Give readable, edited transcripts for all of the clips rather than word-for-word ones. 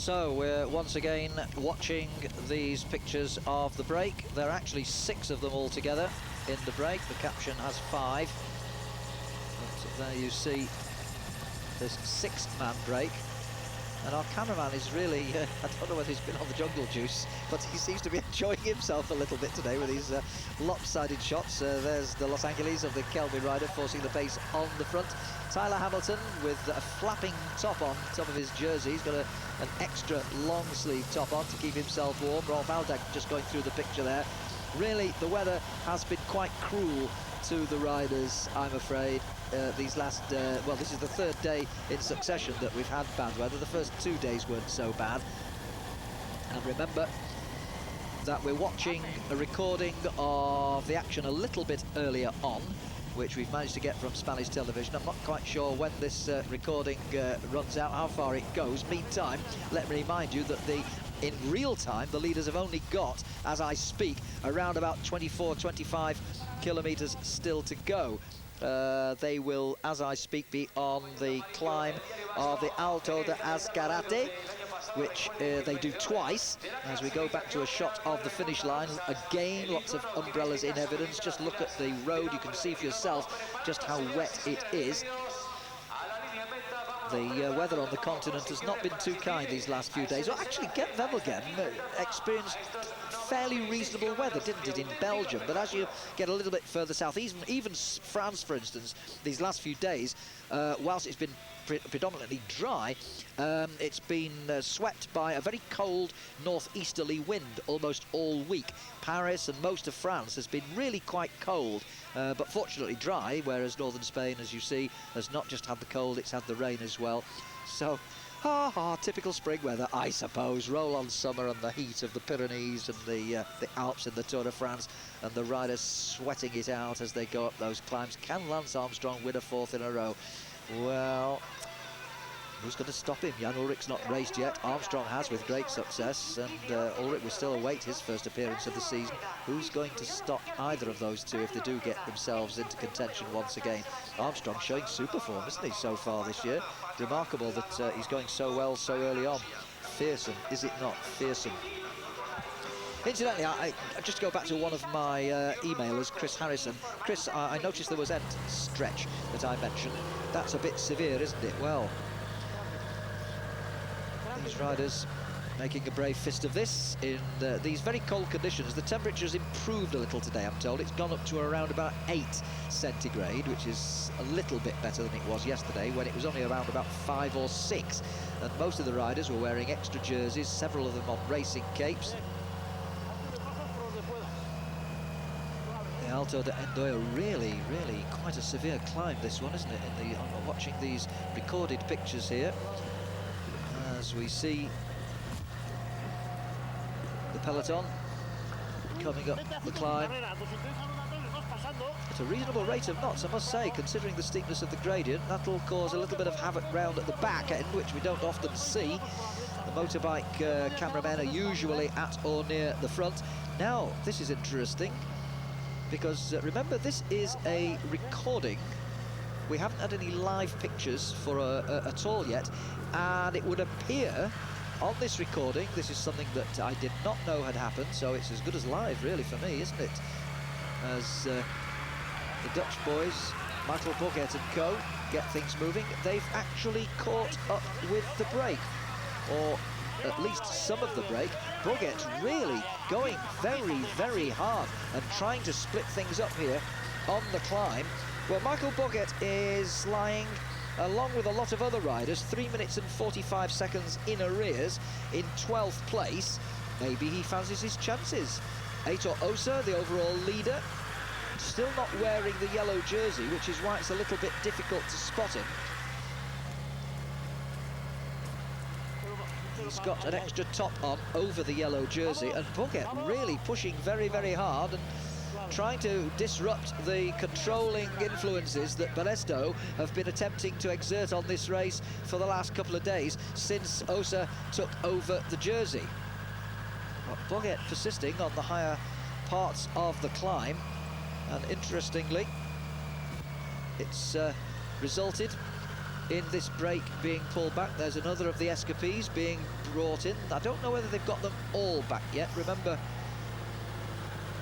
So we're once again watching these pictures of the break. There are actually 6 of them all together in the break. The caption has 5. But there you see this 6-man break. And our cameraman is really, I don't know whether he's been on the jungle juice, but he seems to be enjoying himself a little bit today with these lopsided shots. There's the Los Angeles of the Kelvin rider forcing the pace on the front. Tyler Hamilton with a flapping top on top of his jersey. He's got an extra long sleeve top on to keep himself warm. Rolf Aldag just going through the picture there. Really, the weather has been quite cruel to the riders, I'm afraid. These last, well, this is the 3rd day in succession that we've had bad weather. The first 2 days weren't so bad. And remember that we're watching a recording of the action a little bit earlier on, which we've managed to get from Spanish television. I'm not quite sure when this recording runs out, how far it goes. Meantime, let me remind you that in real time, the leaders have only got, as I speak, around about 24-25 kilometres still to go. They will, as I speak, be on the climb of the Alto de Azcarate, which they do twice. As we go back to a shot of the finish line, again, lots of umbrellas in evidence. Just look at the road, you can see for yourself just how wet it is. The weather on the continent has not been too kind these last few days. Well, actually, Gent-Wevelgem experienced fairly reasonable weather, didn't it, in Belgium? But as you get a little bit further south, even France, for instance, these last few days, whilst it's been predominantly dry, it's been swept by a very cold northeasterly wind almost all week. Paris and most of France has been really quite cold, but fortunately dry, whereas northern Spain, as you see, has not just had the cold, it's had the rain as well. So, typical spring weather, I suppose. Roll on summer and the heat of the Pyrenees and the Alps in the Tour de France, and the riders sweating it out as they go up those climbs. Can Lance Armstrong win a 4th in a row? Well, who's going to stop him? Jan Ullrich's not raced yet. Armstrong has with great success, and Ullrich will still await his first appearance of the season. Who's going to stop either of those two if they do get themselves into contention once again? Armstrong showing super form, isn't he, so far this year? Remarkable that he's going so well so early on. Fearsome, is it not? Fearsome. Incidentally, I just go back to one of my emailers, Chris Harrison. Chris, I noticed there was end stretch that I mentioned. That's a bit severe, isn't it? Well, these riders making a brave fist of this in these very cold conditions. The temperature's improved a little today, I'm told. It's gone up to around about 8 centigrade, which is a little bit better than it was yesterday, when it was only around about 5 or 6. And most of the riders were wearing extra jerseys, several of them on racing capes. The Alto de Endoya, really quite a severe climb, this one, isn't it? I'm watching these recorded pictures here, as we see the peloton coming up the climb at a reasonable rate of knots, I must say, considering the steepness of the gradient. That'll cause a little bit of havoc round at the back end, which we don't often see. The motorbike cameramen are usually at or near the front. Now, this is interesting, because remember, this is a recording. We haven't had any live pictures for at all yet, and it would appear on this recording, this is something that I did not know had happened, so it's as good as live really for me, isn't it? As the Dutch boys, Michael Boget and co, get things moving. They've actually caught up with the break, or at least some of the break. Boget really going very hard and trying to split things up here on the climb. Well, Michael Boget is lying, along with a lot of other riders, 3 minutes and 45 seconds in arrears in 12th place. Maybe he fancies his chances. Aitor Osa, the overall leader, still not wearing the yellow jersey, which is why it's a little bit difficult to spot him. He's got an extra top on over the yellow jersey, and Boget really pushing very hard and trying to disrupt the controlling influences that Banesto have been attempting to exert on this race for the last couple of days since Osa took over the jersey. But Boget persisting on the higher parts of the climb, and interestingly, it's resulted in this break being pulled back. There's another of the escapees being brought in. I don't know whether they've got them all back yet. Remember,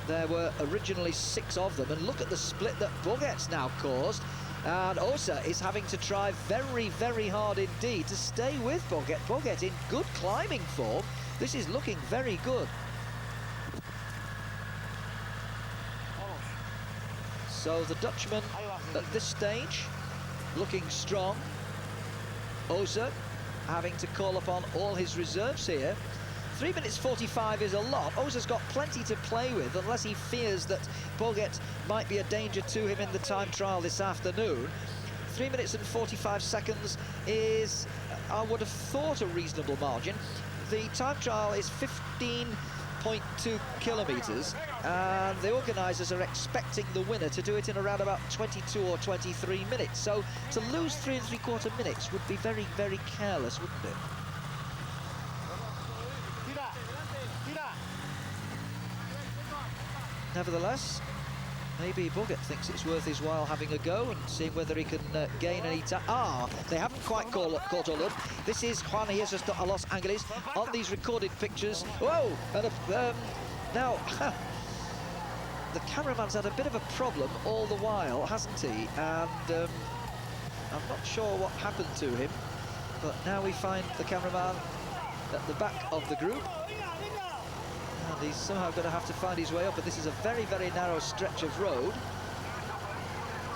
there were originally 6 of them, and look at the split that Boget's now caused. And Osa is having to try very, very hard indeed to stay with Boget. Boget in good climbing form. This is looking very good. So the Dutchman at this stage looking strong. Osa having to call upon all his reserves here. 3 minutes 45 is a lot. Osa's got plenty to play with, unless he fears that Boget might be a danger to him in the time trial this afternoon. 3 minutes and 45 seconds is, I would have thought, a reasonable margin. The time trial is 15.2 kilometres, and the organisers are expecting the winner to do it in around about 22 or 23 minutes. So to lose 3 3/4 minutes would be very, very careless, wouldn't it? Nevertheless, maybe Boget thinks it's worth his while having a go and seeing whether he can gain any time. They haven't quite caught all up. This is Juan Jesus a Los Angeles on these recorded pictures. Whoa! And now, the cameraman's had a bit of a problem all the while, hasn't he? And I'm not sure what happened to him, but now we find the cameraman at the back of the group. And he's somehow going to have to find his way up, but this is a very, very narrow stretch of road.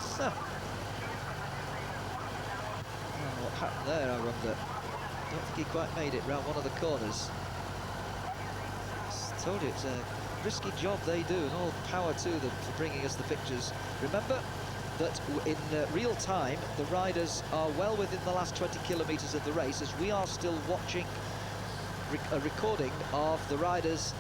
So, what happened there, I wonder? I don't think he quite made it round one of the corners. I told you, it's a risky job they do, and all power to them for bringing us the pictures. Remember that in real time, the riders are well within the last 20 kilometres of the race, as we are still watching a recording of the riders,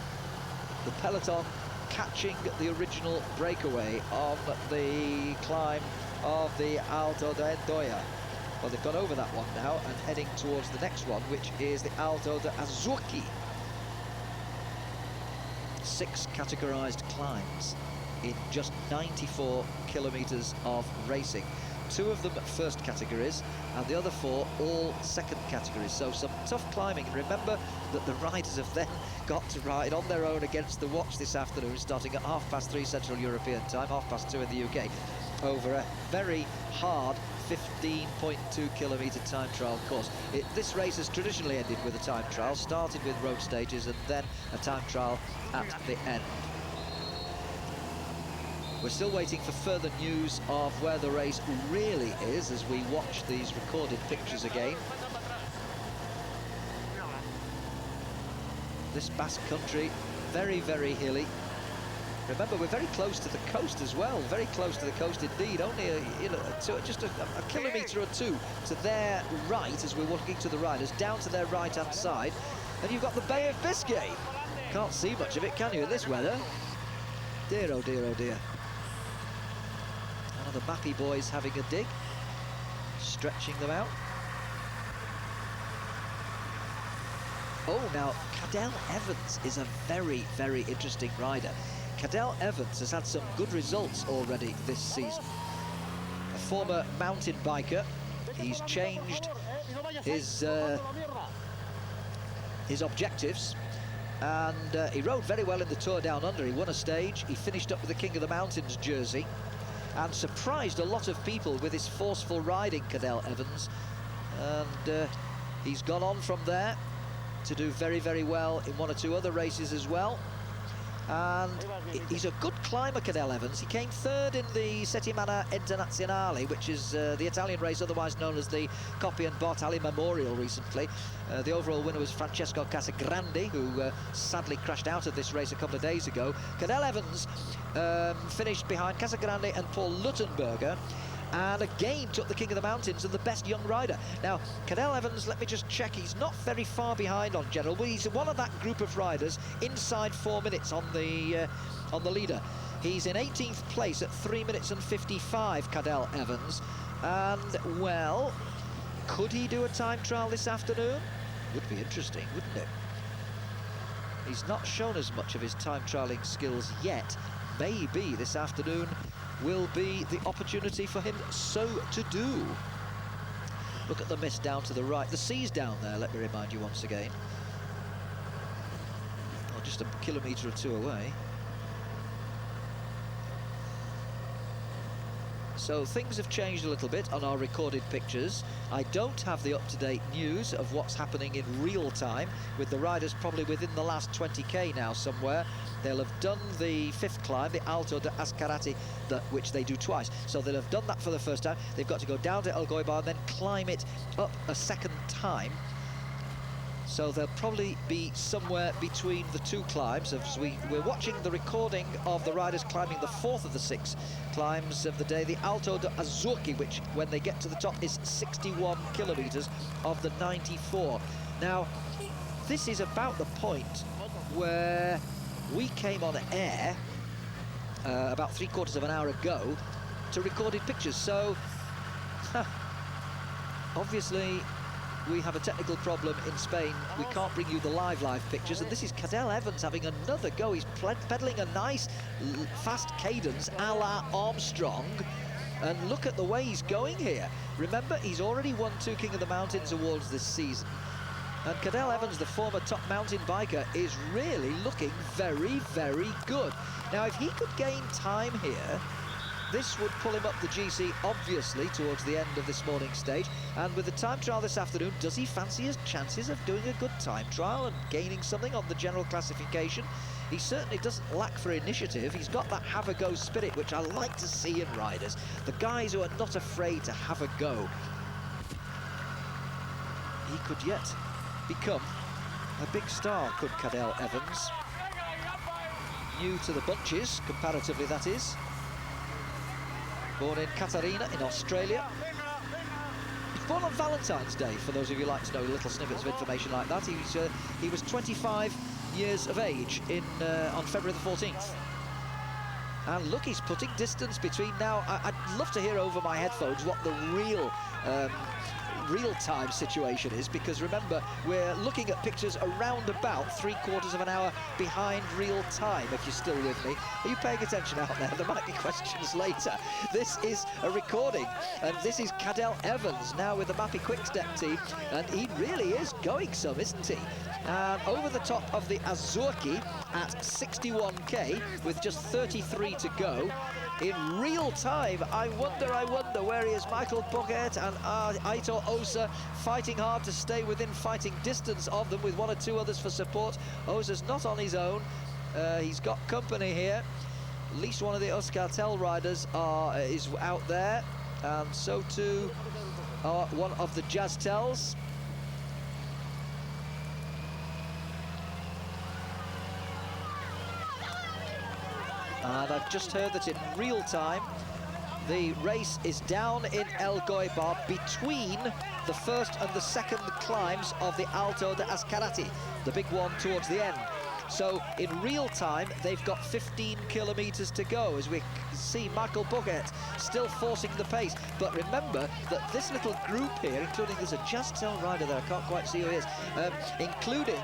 the peloton, catching the original breakaway on the climb of the Alto de Endoya. Well, they've gone over that one now and heading towards the next one, which is the Alto de Azuki. 6 categorized climbs in just 94 kilometers of racing. 2 of them first categories, and the other 4 all second categories. So some tough climbing. And remember that the riders have then got to ride on their own against the watch this afternoon, starting at 3:30 Central European time, 2:30 in the UK, over a very hard 15.2 kilometre time trial course. This race has traditionally ended with a time trial, started with road stages and then a time trial at the end. We're still waiting for further news of where the race really is as we watch these recorded pictures again. This Basque country, very, very hilly. Remember, we're very close to the coast as well, very close to the coast indeed, only just a kilometre or 2 to their right as we're walking to the riders, down to their right-hand side, and you've got the Bay of Biscay. Can't see much of it, can you, in this weather? Dear, oh dear, oh dear. One of the Mappy boys having a dig, stretching them out. Oh, now, Cadel Evans is a very, very interesting rider. Cadel Evans has had some good results already this season. A former mountain biker, he's changed his objectives, and he rode very well in the Tour Down Under. He won a stage, he finished up with the King of the Mountains jersey, and surprised a lot of people with his forceful riding, Cadel Evans. And he's gone on from there to do very, very well in 1 or 2 other races as well. And he's a good climber, Cadel Evans. He came 3rd in the Settimana Internazionale, which is the Italian race otherwise known as the Coppi and Bartali Memorial recently. The overall winner was Francesco Casagrande, who sadly crashed out of this race a couple of days ago. Cadel Evans finished behind Casagrande and Paul Luttenberger, and again took the King of the Mountains and the best young rider. Now, Cadel Evans, let me just check, he's not very far behind on General, but he's one of that group of riders inside 4 minutes on the leader. He's in 18th place at 3 minutes and 55, Cadel Evans. And, well, could he do a time trial this afternoon? Would be interesting, wouldn't it? He's not shown as much of his time trialing skills yet. Maybe this afternoon will be the opportunity for him so to do. Look at the mist down to the right. The sea's down there, let me remind you once again. Oh, just a kilometre or two away. So things have changed a little bit on our recorded pictures. I don't have the up-to-date news of what's happening in real time, with the riders probably within the last 20k now somewhere. They'll have done the 5th climb, the Alto de Ascarati, which they do twice. So they'll have done that for the first time. They've got to go down to El Goibar and then climb it up a second time. So they'll probably be somewhere between the 2 climbs. As we're watching the recording of the riders climbing the 4th of the 6 climbs of the day, the Alto de Azurki, which when they get to the top is 61 kilometres of the 94. Now, this is about the point where we came on air about 3/4 of an hour ago to recorded pictures. So, obviously, we have a technical problem in Spain. We can't bring you the live pictures, and this is Cadel Evans having another go. He's pedaling a nice fast cadence a la Armstrong, and look at the way he's going here. Remember, he's already won 2 King of the Mountains awards this season, and Cadel Evans, the former top mountain biker, is really looking very, very good. Now, if he could gain time here, this would pull him up the GC, obviously, towards the end of this morning's stage. And with the time trial this afternoon, does he fancy his chances of doing a good time trial and gaining something on the general classification? He certainly doesn't lack for initiative. He's got that have-a-go spirit, which I like to see in riders. The guys who are not afraid to have a go. He could yet become a big star, could Cadel Evans. New to the bunches, comparatively that is. Born in Catarina in Australia. He's born on Valentine's Day, for those of you who like to know little snippets of information like that. He was 25 years of age on February the 14th. And look, he's putting distance between now. I'd love to hear over my headphones what the real-time situation is, because remember, we're looking at pictures around about 3/4 of an hour behind real time, if you're still with me. Are you paying attention out there? There might be questions later. This is a recording, and this is Cadel Evans now with the Mappy Quickstep team, and he really is going some, isn't he? And over the top of the Azurki at 61k with just 33 to go. In real time, I wonder where he is. Michael Boquet and Aitor Osa fighting hard to stay within fighting distance of them, with 1 or 2 others for support. Osa's not on his own. He's got company here. At least one of the Euskaltel riders is out there, and so too one of the Jazztels. And I've just heard that in real time, the race is down in El Goibar between the 1st and the 2nd climbs of the Alto de Ascarati, the big one towards the end. So in real time, they've got 15 kilometres to go, as we see Michael Boquet still forcing the pace. But remember that this little group here, including, there's a Jazztel rider there, I can't quite see who he is, including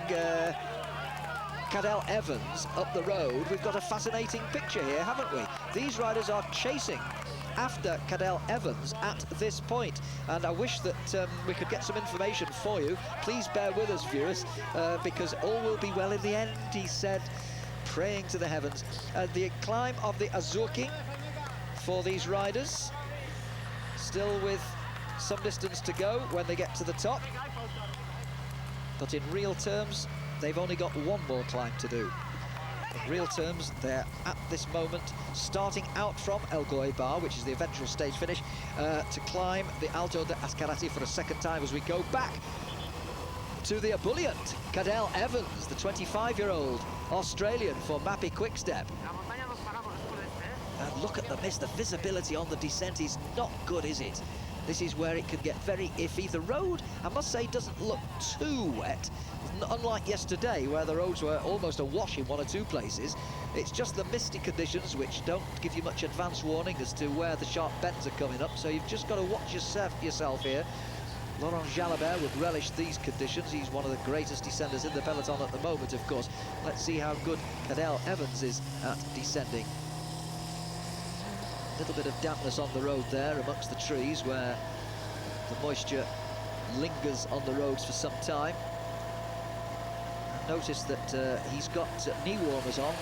Cadel Evans up the road. We've got a fascinating picture here, haven't we? These riders are chasing after Cadel Evans at this point, and I wish that we could get some information for you. Please bear with us, viewers, because all will be well in the end, he said, praying to the heavens. The climb of the Azurki for these riders, still with some distance to go when they get to the top, but in real terms, they've only got 1 more climb to do. In real terms, they're at this moment starting out from El Goibar, which is the eventual stage finish, to climb the Alto de Ascarati for a 2nd time, as we go back to the ebullient Cadel Evans, the 25-year-old Australian for Mappy Quickstep. And look at the mist. The visibility on the descent is not good, is it? This is where it can get very iffy. The road, I must say, doesn't look too wet, unlike yesterday, where the roads were almost awash in 1 or 2 places. It's just the misty conditions which don't give you much advance warning as to where the sharp bends are coming up, so you've just got to watch yourself here. Laurent Jalabert would relish these conditions. He's one of the greatest descenders in the peloton at the moment, of course. Let's see how good Cadel Evans is at descending. A little bit of dampness on the road there amongst the trees, where the moisture lingers on the roads for some time. Notice that he's got knee warmers on.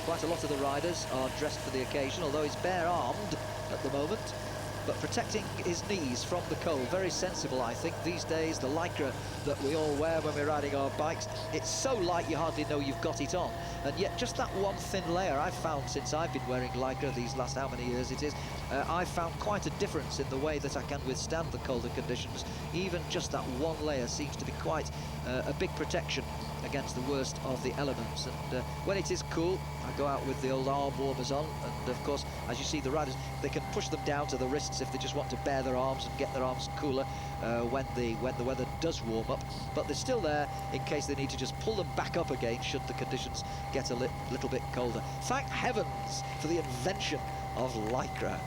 Quite a lot of the riders are dressed for the occasion, although he's bare-armed at the moment. But protecting his knees from the cold, very sensible, I think. These days, the lycra that we all wear when we're riding our bikes, it's so light you hardly know you've got it on. And yet just that one thin layer I've found since I've been wearing lycra these last how many years it is, I've found quite a difference in the way that I can withstand the colder conditions. Even just that one layer seems to be quite a big protection against the worst of the elements. And when it is cool, I go out with the old arm warmers on, and of course, as you see, the riders, they can push them down to the wrists if they just want to bare their arms and get their arms cooler when the weather does warm up. But they're still there in case they need to just pull them back up again should the conditions get a little bit colder. Thank heavens for the invention of lycra.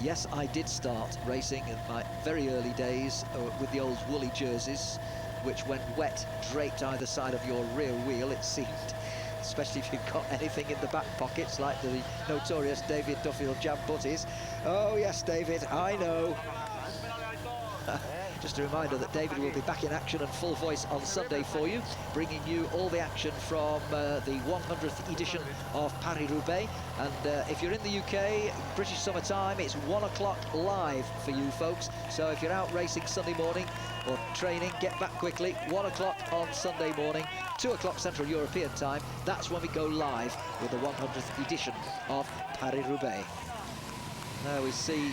Yes, I did start racing in my very early days with the old woolly jerseys, which when wet draped either side of your rear wheel, it seemed, especially if you've got anything in the back pockets like the notorious David Duffield jam butties. Oh yes, David, I know. Just a reminder that David will be back in action and full voice on Sunday for you, bringing you all the action from the 100th edition of Paris-Roubaix. And if you're in the UK, British summertime, it's 1 o'clock live for you folks. So if you're out racing Sunday morning or training, get back quickly. 1 o'clock on Sunday morning, 2 o'clock Central European time. That's when we go live with the 100th edition of Paris-Roubaix. Now we see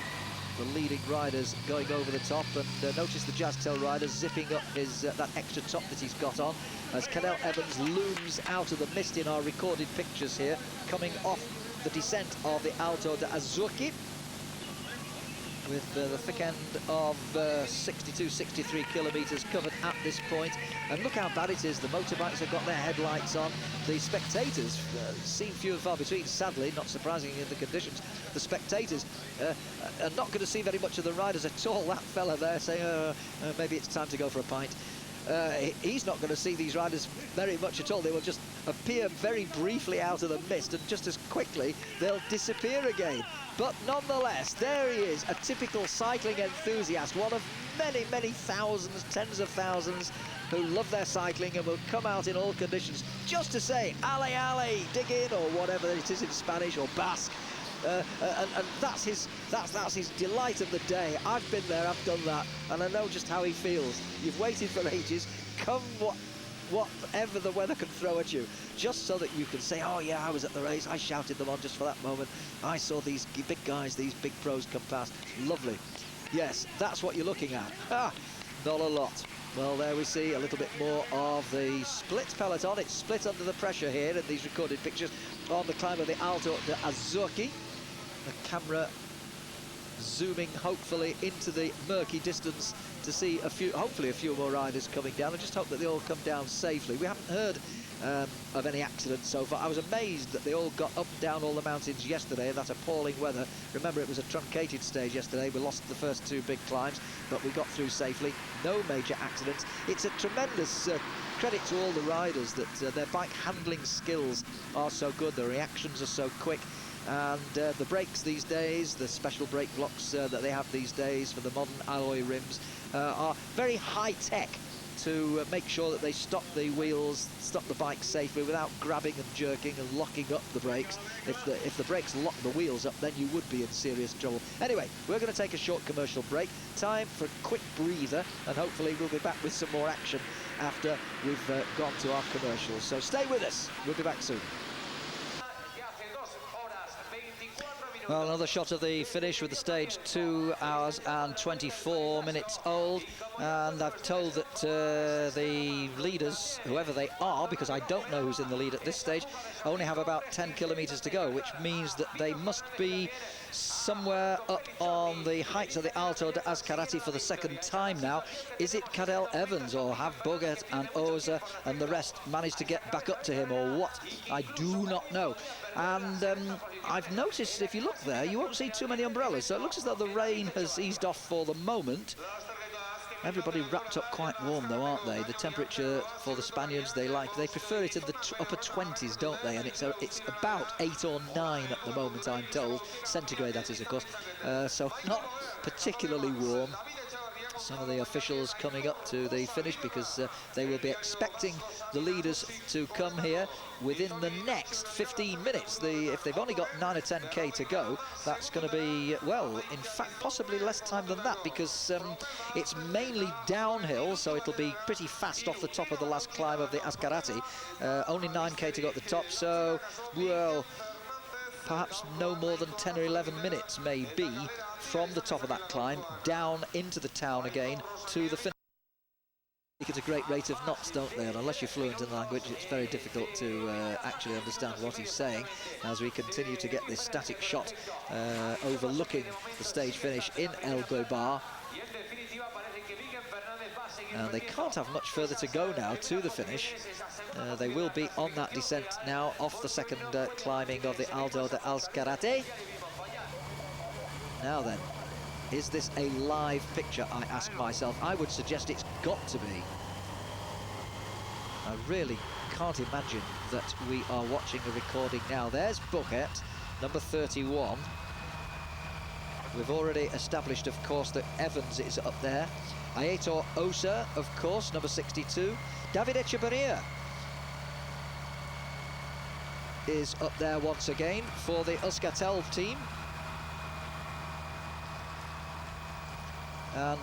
the leading riders going over the top, and notice the Jazztail rider zipping up his that extra top that he's got on as Cadel Evans looms out of the mist in our recorded pictures here, coming off the descent of the Alto de Azzurchi with the thick end of 62-63 kilometres covered at this point. And look how bad it is. The motorbikes have got their headlights on. The spectators seem few and far between, sadly, not surprisingly in the conditions. The spectators are not going to see very much of the riders at all. That fella there saying, maybe it's time to go for a pint. He's not going to see these riders very much at all. They will just appear very briefly out of the mist, and just as quickly they'll disappear again. But nonetheless, there he is, a typical cycling enthusiast, one of many, many thousands, tens of thousands, who love their cycling and will come out in all conditions just to say, ale, ale, dig in, or whatever it is in Spanish, or Basque. And that's his delight of the day. I've been there, I've done that, and I know just how he feels. You've waited for ages, come whatever the weather can throw at you, just so that you can say, oh yeah, I was at the race, I shouted them on just for that moment, I saw these big guys, these big pros come past. Lovely. Yes, that's what you're looking at. Not a lot. Well, there we see a little bit more of the split peloton. It's split under the pressure here in these recorded pictures on the climb of the Alto de Azzurchi. The camera zooming hopefully into the murky distance to see hopefully a few more riders coming down. I just hope that they all come down safely. We haven't heard of any accidents so far. I was amazed that they all got up and down all the mountains yesterday in that appalling weather. Remember, it was a truncated stage yesterday. We lost the first two big climbs, but we got through safely. No major accidents. It's a tremendous credit to all the riders that their bike handling skills are so good. The reactions are so quick. And the brakes these days, the special brake blocks that they have these days for the modern alloy rims are very high-tech to make sure that they stop the wheels, stop the bike safely without grabbing and jerking and locking up the brakes. If the brakes lock the wheels up, then you would be in serious trouble. Anyway, we're going to take a short commercial break. Time for a quick breather, and hopefully we'll be back with some more action after we've gone to our commercials. So stay with us. We'll be back soon. Well, another shot of the finish with the stage 2 hours and 24 minutes old, and I've told that the leaders, whoever they are, because I don't know who's in the lead at this stage, only have about 10 kilometres to go, which means that they must be somewhere up on the heights of the Alto de Azcarate for the second time now. Is it Cadel Evans, or have Boget and Oza and the rest managed to get back up to him, or what? I do not know. And I've noticed, if you look there, you won't see too many umbrellas, so it looks as though the rain has eased off for the moment. Everybody wrapped up quite warm though, aren't they? The temperature for the Spaniards, they prefer it in the upper 20s, don't they? And it's about 8 or 9 at the moment, I'm told. Centigrade, that is, of course. So not particularly warm. Some of the officials coming up to the finish because they will be expecting the leaders to come here within the next 15 minutes. If they've only got 9 or 10k to go, that's going to be, well, in fact, possibly less time than that because it's mainly downhill, so it'll be pretty fast off the top of the last climb of the Ascarati. Only 9k to go at the top, so, well, perhaps no more than 10 or 11 minutes maybe from the top of that climb down into the town again to the finish. I think it's a great rate of knots, don't they? And unless you're fluent in the language, it's very difficult to actually understand what he's saying as we continue to get this static shot overlooking the stage finish in El Goibar. And they can't have much further to go now to the finish. They will be on that descent now off the second climbing of the Alto de Ascarate. Now then, is this a live picture, I ask myself? I would suggest it's got to be. I really can't imagine that we are watching a recording now. There's Bucket, number 31. We've already established, of course, that Evans is up there. Aitor Osa, of course, number 62. David Echeverria is up there once again for the Euskaltel team. And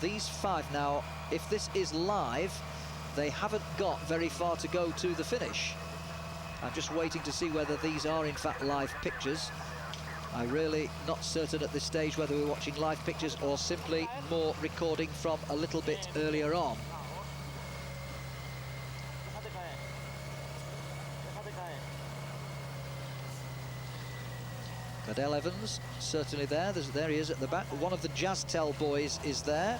these 5 now, if this is live, they haven't got very far to go to the finish. I'm just waiting to see whether these are in fact live pictures. I'm really not certain at this stage whether we're watching live pictures or simply more recording from a little bit earlier on. Cadel Evans, certainly there. There he is at the back. One of the Jazztel boys is there.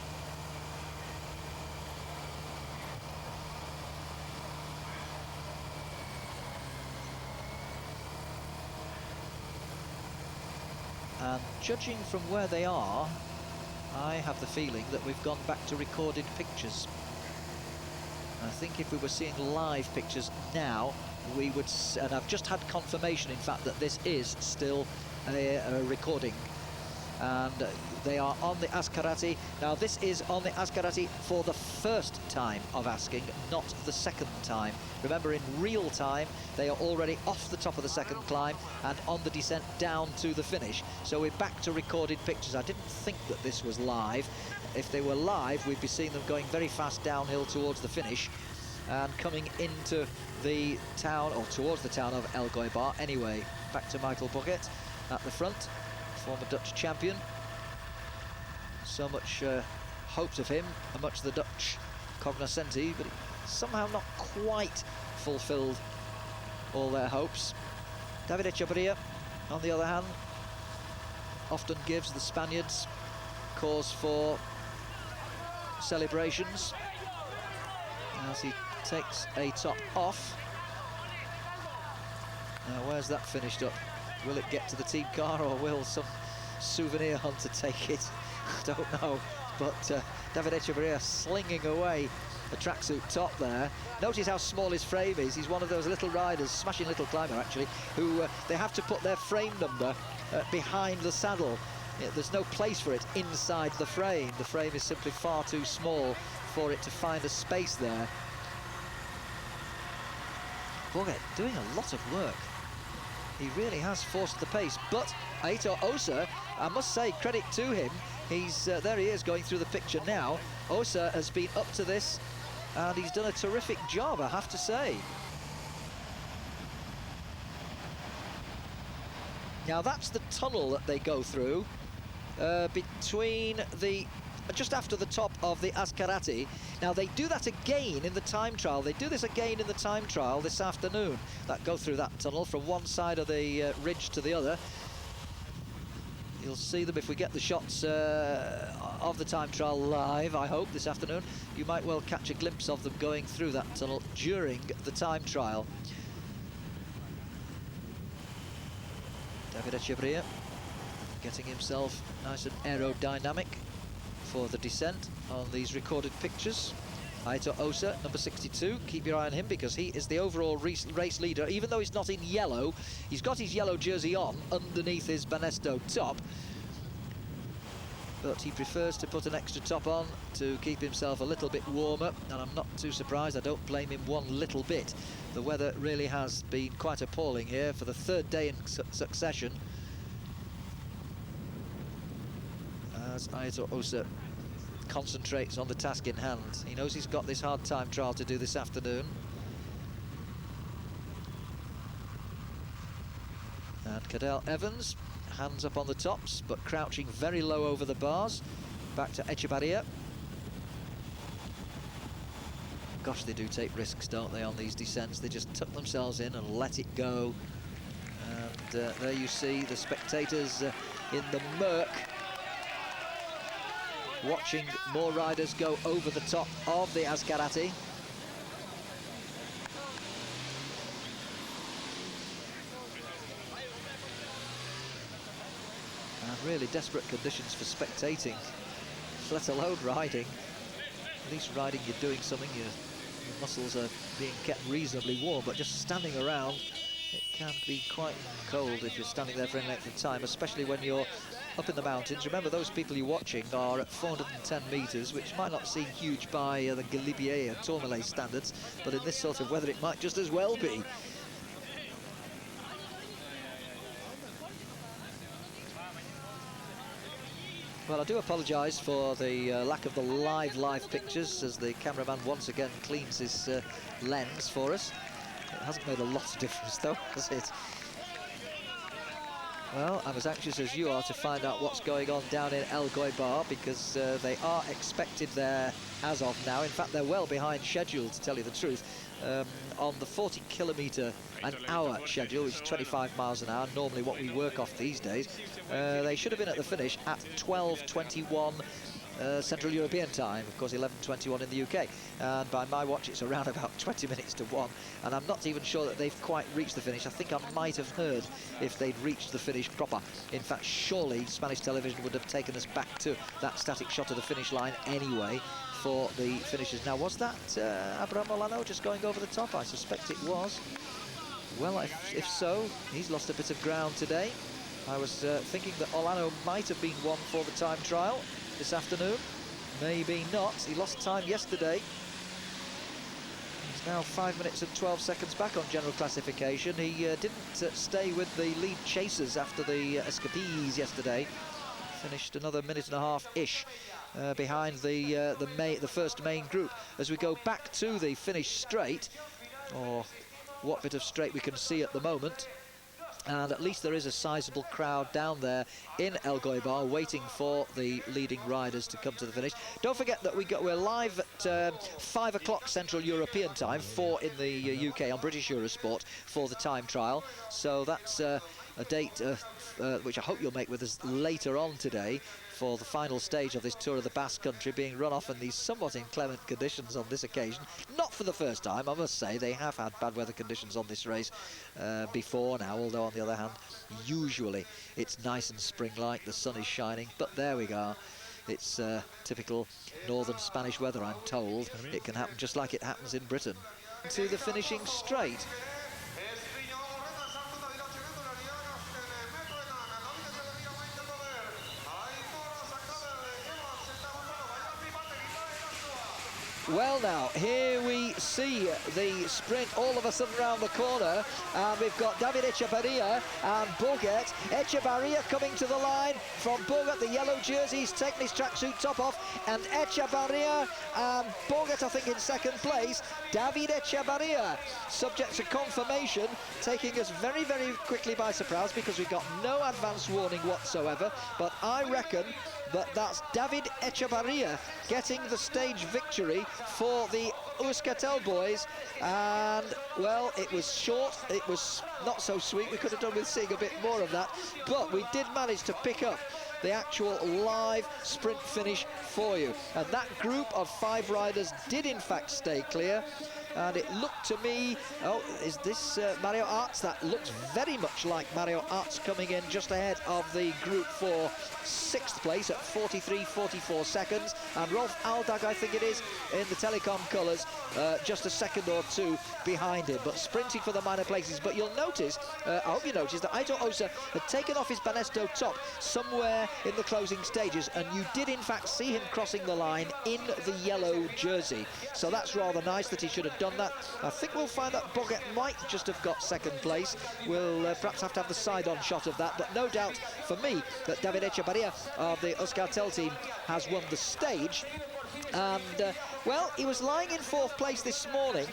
And judging from where they are, I have the feeling that we've gone back to recorded pictures. I think if we were seeing live pictures now, we would, and I've just had confirmation, in fact, that this is still a recording. And they are on the Ascarati. Now, this is on the Ascarati for the first time of asking, not the second time. Remember, in real time, they are already off the top of the second climb and on the descent down to the finish. So we're back to recorded pictures. I didn't think that this was live. If they were live, we'd be seeing them going very fast downhill towards the finish and coming into the town, or towards the town of El Goibar. Anyway, back to Michael Bucket at the front, former Dutch champion. So much hoped of him, and much the Dutch cognoscenti, but somehow not quite fulfilled all their hopes. David Echeverria, on the other hand, often gives the Spaniards cause for celebrations as he takes a top off. Now, where's that finished up? Will it get to the team car, or will some souvenir hunter take it? I don't know, but David Echeverria slinging away the tracksuit top there. Notice how small his frame is. He's one of those little riders, smashing little climber actually, who they have to put their frame number behind the saddle. There's no place for it inside the frame. The frame is simply far too small for it to find a space there. Boget doing a lot of work. He really has forced the pace, but Aitor Osa, I must say, credit to him. He's there he is going through the picture now. Osa has been up to this and he's done a terrific job, I have to say. Now that's the tunnel that they go through between the, just after the top of the Ascarati. Now they do that again in the time trial. They do this again in the time trial this afternoon. That go through that tunnel from one side of the ridge to the other. You'll see them if we get the shots of the time trial live, I hope, this afternoon. You might well catch a glimpse of them going through that tunnel during the time trial. David Echeverria getting himself nice and aerodynamic for the descent on these recorded pictures. Aitor Osa, number 62, keep your eye on him because he is the overall race leader. Even though he's not in yellow, he's got his yellow jersey on underneath his Banesto top. But he prefers to put an extra top on to keep himself a little bit warmer, and I'm not too surprised. I don't blame him one little bit. The weather really has been quite appalling here for the third day in succession. As Aitor Osa concentrates on the task in hand. He knows he's got this hard time trial to do this afternoon. And Cadel Evans, hands up on the tops, but crouching very low over the bars. Back to Echevarria. Gosh, they do take risks, don't they, on these descents? They just tuck themselves in and let it go. And there you see the spectators in the murk, watching more riders go over the top of the Azcarate. And really desperate conditions for spectating, let alone riding. At least riding, you're doing something, your muscles are being kept reasonably warm, but just standing around, it can be quite cold if you're standing there for any length of time, especially when you're up in the mountains. Remember, those people you're watching are at 410 metres, which might not seem huge by the Galibier or Tourmalet standards, but in this sort of weather it might just as well be. Well, I do apologise for the lack of the live pictures, as the cameraman once again cleans his lens for us. It hasn't made a lot of difference though, has it? Well, I'm as anxious as you are to find out what's going on down in El Goibar, because they are expected there as of now. In fact, they're well behind schedule, to tell you the truth. On the 40 kilometre an hour schedule, which is 25 miles an hour, normally what we work off these days, they should have been at the finish at 12:21 Central European time, of course 11:21 in the UK, and by my watch it's around about 20 minutes to 1, and I'm not even sure that they've quite reached the finish. I think I might have heard if they'd reached the finish proper. In fact, surely Spanish television would have taken us back to that static shot of the finish line anyway for the finishers. Now, was that Abraham Olano just going over the top? I suspect it was. Well, if so, he's lost a bit of ground today. I was thinking that Olano might have been one for the time trial this afternoon. Maybe not. He lost time yesterday. He's now 5 minutes and 12 seconds back on general classification. He didn't stay with the lead chasers after the escapees yesterday. Finished another minute and a half-ish behind the first main group. As we go back to the finish straight, or what bit of straight we can see at the moment, and at least there is a sizable crowd down there in El Goibar waiting for the leading riders to come to the finish. Don't forget that we're live at 5 o'clock Central European time, 4 in the UK on British Eurosport for the time trial. So that's a date which I hope you'll make with us later on today for the final stage of this Tour of the Basque Country, being run off in these somewhat inclement conditions on this occasion. Not for the first time, I must say. They have had bad weather conditions on this race before now, although on the other hand, usually it's nice and spring-like, the sun is shining, but there we go. It's typical northern Spanish weather, I'm told. It can happen just like it happens in Britain. To the finishing straight. Well, now, here we see the sprint all of a sudden around the corner, and we've got David Echevarria and Boget. Echevarria coming to the line from Boget, the yellow jersey. He's taken his tracksuit top off, and Echevarria and Boget, I think, in second place. David Echevarria, subject to confirmation, taking us very, very quickly by surprise because we got no advance warning whatsoever, but I reckon that that's David Echevarria getting the stage victory for the Euskaltel boys. And, well, it was short, it was not so sweet. We could have done with seeing a bit more of that, but we did manage to pick up the actual live sprint finish for you. And that group of 5 riders did in fact stay clear. And it looked to me, oh, is this Mario Arts? That looks very much like Mario Arts coming in just ahead of the Group 4 6th place at 43-44 seconds, and Rolf Aldag, I think it is, in the Telecom colours, just a second or two behind him, but sprinting for the minor places. But you'll notice, I hope you noticed, that Aitor Osa had taken off his Banesto top somewhere in the closing stages, and you did in fact see him crossing the line in the yellow jersey. So that's rather nice that he should have done that. I think we'll find that Boget might just have got second place. We'll perhaps have to have the side-on shot of that, but no doubt for me that David Echevarria of the Euskaltel team has won the stage. And, well, he was lying in fourth place this morning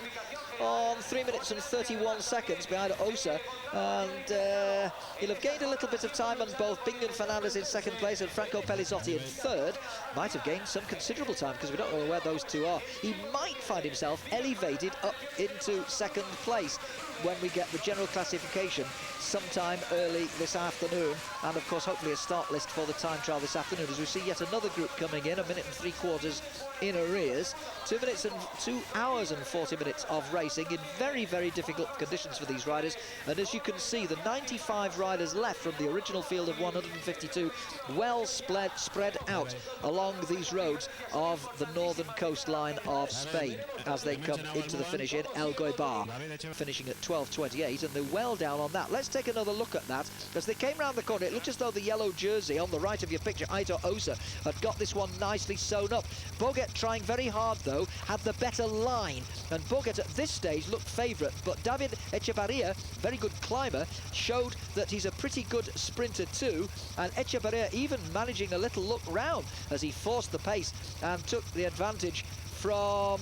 on 3 minutes and 31 seconds behind Osa, and he'll have gained a little bit of time on both Bingen Fernandez in second place and Franco Pellizotti in third. Might have gained some considerable time because we don't know where those two are. He might find himself elevated up into second place when we get the general classification sometime early this afternoon, and of course hopefully a start list for the time trial this afternoon, as we see yet another group coming in, 1 minute and 3/4 in arrears. 2 hours and 40 minutes of racing in very, very difficult conditions for these riders, and as you can see, the 95 riders left from the original field of 152 well spread out along these roads of the northern coastline of Spain as they come into the finish in El Goibar, finishing at 12:28, and they're well down on that. Let's take another look at that. As they came round the corner, it looked as though the yellow jersey on the right of your picture, Aitor Osa, had got this one nicely sewn up. Boget, trying very hard though, had the better line, and Boget at this stage looked favourite, but David Echevarria, very good climber, showed that he's a pretty good sprinter too, and Echevarria even managing a little look round as he forced the pace and took the advantage from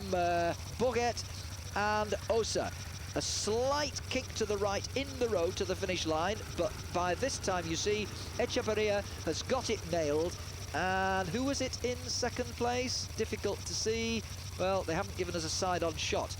Boget and Osa. A slight kick to the right in the road to the finish line, but by this time you see Echevarria has got it nailed. And who was it in second place? Difficult to see. Well, they haven't given us a side-on shot.